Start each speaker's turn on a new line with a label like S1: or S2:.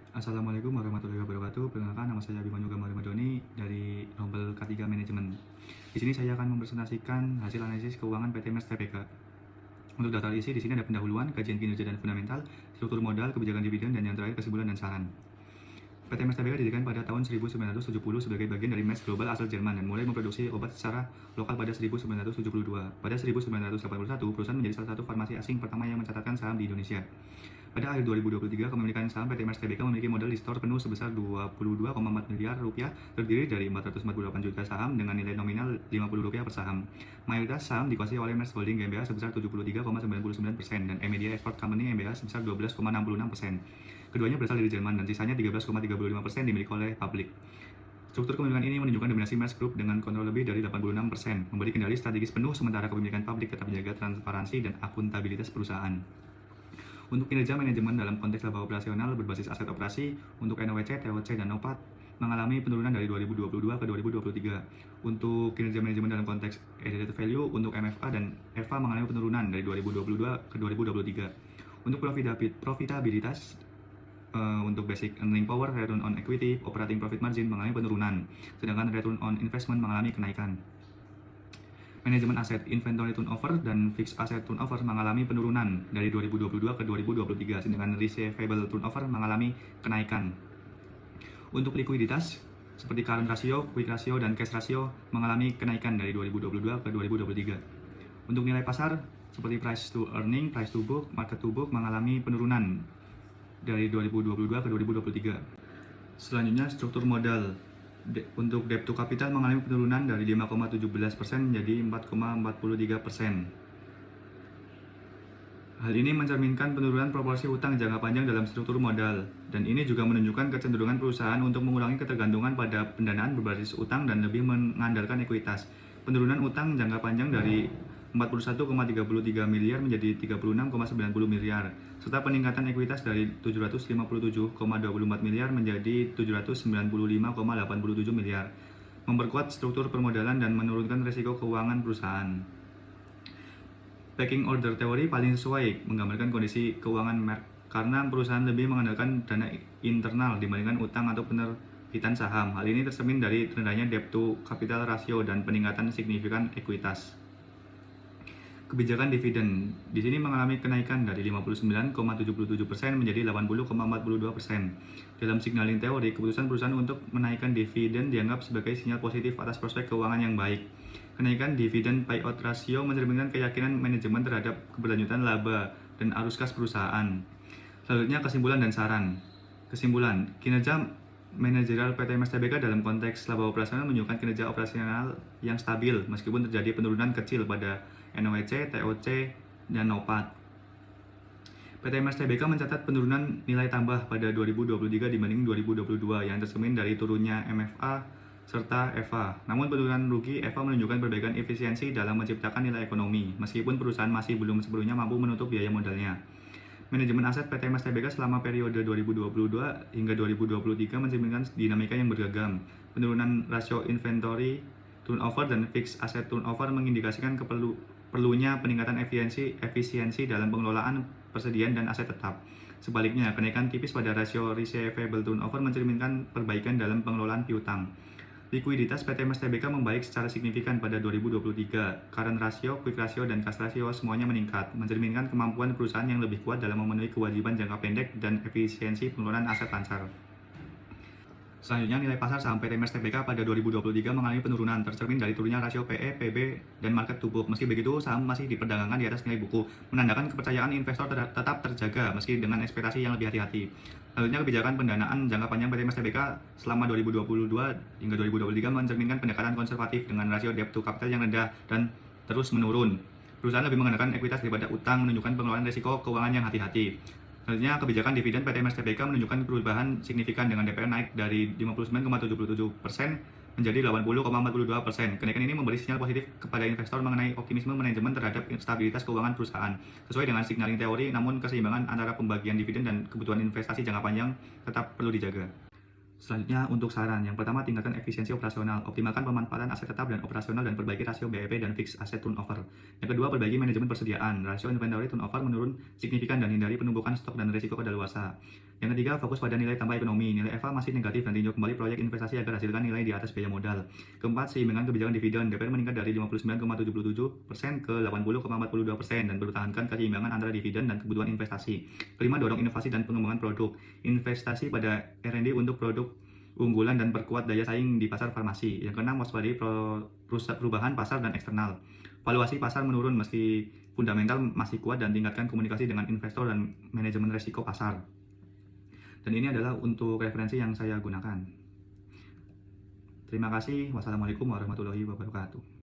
S1: Assalamualaikum warahmatullahi wabarakatuh. Perkenalkan, nama saya Abimanyu Gama Ramadhani dari Rombel K3 Manajemen. Di sini saya akan mempresentasikan hasil analisis keuangan PT MERS Tbk. Untuk data isi di sini ada pendahuluan, kajian kinerja dan fundamental, struktur modal, kebijakan dividen, dan yang terakhir kesimpulan dan saran. PT MERS Tbk didirikan pada tahun 1970 sebagai bagian dari MERS Global asal Jerman dan mulai memproduksi obat secara lokal pada 1972. Pada 1981, perusahaan menjadi salah satu farmasi asing pertama yang mencatatkan saham di Indonesia. Pada akhir 2023, kepemilikan saham PT MERS Tbk memiliki modal di store penuh sebesar 22,4 miliar rupiah, terdiri dari 448 juta saham dengan nilai nominal Rp50 per saham. Mayoritas saham dikuasai oleh MERS Holding GmbH sebesar 73,99% dan Emedia Export Company GmbH sebesar 12,66%. Keduanya berasal dari Jerman dan sisanya 13,35% dimiliki oleh publik. Struktur kepemilikan ini menunjukkan dominasi MERS Group dengan kontrol lebih dari 86%, memberi kendali strategis penuh sementara kepemilikan publik tetap menjaga transparansi dan akuntabilitas perusahaan. Untuk kinerja manajemen dalam konteks laba operasional berbasis aset operasi, untuk NOWC, TOC, dan NOPAT mengalami penurunan dari 2022 ke 2023. Untuk kinerja manajemen dalam konteks added value, untuk MFA dan EVA mengalami penurunan dari 2022 ke 2023. Untuk profitabilitas, untuk basic earning power, return on equity, operating profit margin mengalami penurunan, sedangkan return on investment mengalami kenaikan. Manajemen aset, inventory turnover, dan fixed asset turnover mengalami penurunan dari 2022 ke 2023, sedangkan receivable turnover mengalami kenaikan. Untuk likuiditas, seperti current ratio, quick ratio, dan cash ratio mengalami kenaikan dari 2022 ke 2023. Untuk nilai pasar, seperti price to earning, price to book, market to book mengalami penurunan dari 2022 ke 2023. Selanjutnya, struktur modal. Untuk debt to capital mengalami penurunan dari 5,17% menjadi 4,43%. Hal ini mencerminkan penurunan proporsi utang jangka panjang dalam struktur modal, dan ini juga menunjukkan kecenderungan perusahaan untuk mengurangi ketergantungan pada pendanaan berbasis utang dan lebih mengandalkan ekuitas. Penurunan utang jangka panjang dari 41,33 miliar menjadi 36,90 miliar, serta peningkatan ekuitas dari 757,24 miliar menjadi 795,87 miliar, memperkuat struktur permodalan dan menurunkan risiko keuangan perusahaan. Pecking order teori paling sesuai menggambarkan kondisi keuangan merek karena perusahaan lebih mengandalkan dana internal dibandingkan utang atau penerbitan saham. Hal ini tercermin dari rendahnya debt to capital ratio dan peningkatan signifikan ekuitas. Kebijakan dividen di sini mengalami kenaikan dari 59,77% menjadi 80,42%. Dalam signaling teori, keputusan perusahaan untuk menaikkan dividen dianggap sebagai sinyal positif atas prospek keuangan yang baik. Kenaikan dividen payout ratio mencerminkan keyakinan manajemen terhadap keberlanjutan laba dan arus kas perusahaan. Selanjutnya, kesimpulan dan saran. Kesimpulan, kinerja manajerial PT MERS Tbk dalam konteks laba operasional menunjukkan kinerja operasional yang stabil meskipun terjadi penurunan kecil pada NOWC, TOC, dan NOPAT. PT MERS Tbk mencatat penurunan nilai tambah pada 2023 dibanding 2022 yang tercermin dari turunnya MFA serta EVA. Namun penurunan rugi EVA menunjukkan perbaikan efisiensi dalam menciptakan nilai ekonomi, meskipun perusahaan masih belum sepenuhnya mampu menutup biaya modalnya. Manajemen aset PT MERS Tbk selama periode 2022 hingga 2023 mencerminkan dinamika yang beragam. Penurunan rasio inventory turnover dan fixed asset turnover mengindikasikan perlunya peningkatan efisiensi dalam pengelolaan persediaan dan aset tetap. Sebaliknya, kenaikan tipis pada rasio receivable turnover mencerminkan perbaikan dalam pengelolaan piutang. Likuiditas PT MERS Tbk membaik secara signifikan pada 2023. Current ratio, quick ratio, dan cash ratio semuanya meningkat, mencerminkan kemampuan perusahaan yang lebih kuat dalam memenuhi kewajiban jangka pendek dan efisiensi pengelolaan aset lancar. Selanjutnya, nilai pasar saham PT MERS Tbk pada 2023 mengalami penurunan, tercermin dari turunnya rasio PE, PB, dan market to book. Meski begitu, saham masih diperdagangkan di atas nilai buku, menandakan kepercayaan investor tetap terjaga meski dengan ekspektasi yang lebih hati-hati. Selanjutnya, kebijakan pendanaan jangka panjang PT MERS Tbk selama 2022 hingga 2023 mencerminkan pendekatan konservatif dengan rasio debt to capital yang rendah dan terus menurun. Perusahaan lebih mengandalkan ekuitas daripada utang, menunjukkan pengelolaan risiko keuangan yang hati-hati. Selanjutnya, kebijakan dividen PT MERS Tbk menunjukkan perubahan signifikan dengan DPR naik dari 59,77% menjadi 80,42%. Kenaikan ini memberi sinyal positif kepada investor mengenai optimisme manajemen terhadap stabilitas keuangan perusahaan. Sesuai dengan signaling teori, namun keseimbangan antara pembagian dividen dan kebutuhan investasi jangka panjang tetap perlu dijaga. Selanjutnya, untuk saran, yang pertama, tingkatkan efisiensi operasional, optimalkan pemanfaatan aset tetap dan operasional dan perbaiki rasio BEP dan fixed asset turnover. Yang kedua, perbaiki manajemen persediaan, rasio inventory turnover menurun signifikan dan hindari penumpukan stok dan risiko kadaluarsa. Yang ketiga, fokus pada nilai tambah ekonomi. Nilai EVA masih negatif dan tinjau kembali proyek investasi agar hasilkan nilai di atas biaya modal. Keempat, seimbangkan kebijakan dividen. DPR meningkat dari 59,77% ke 80,42% dan mempertahankan keseimbangan antara dividen dan kebutuhan investasi. Kelima, dorong inovasi dan pengembangan produk. Investasi pada R&D untuk produk unggulan dan perkuat daya saing di pasar farmasi. Yang keenam, waspadai perubahan pasar dan eksternal. Valuasi pasar menurun meski fundamental masih kuat dan tingkatkan komunikasi dengan investor dan manajemen risiko pasar. Dan ini adalah untuk referensi yang saya gunakan. Terima kasih. Wassalamualaikum warahmatullahi wabarakatuh.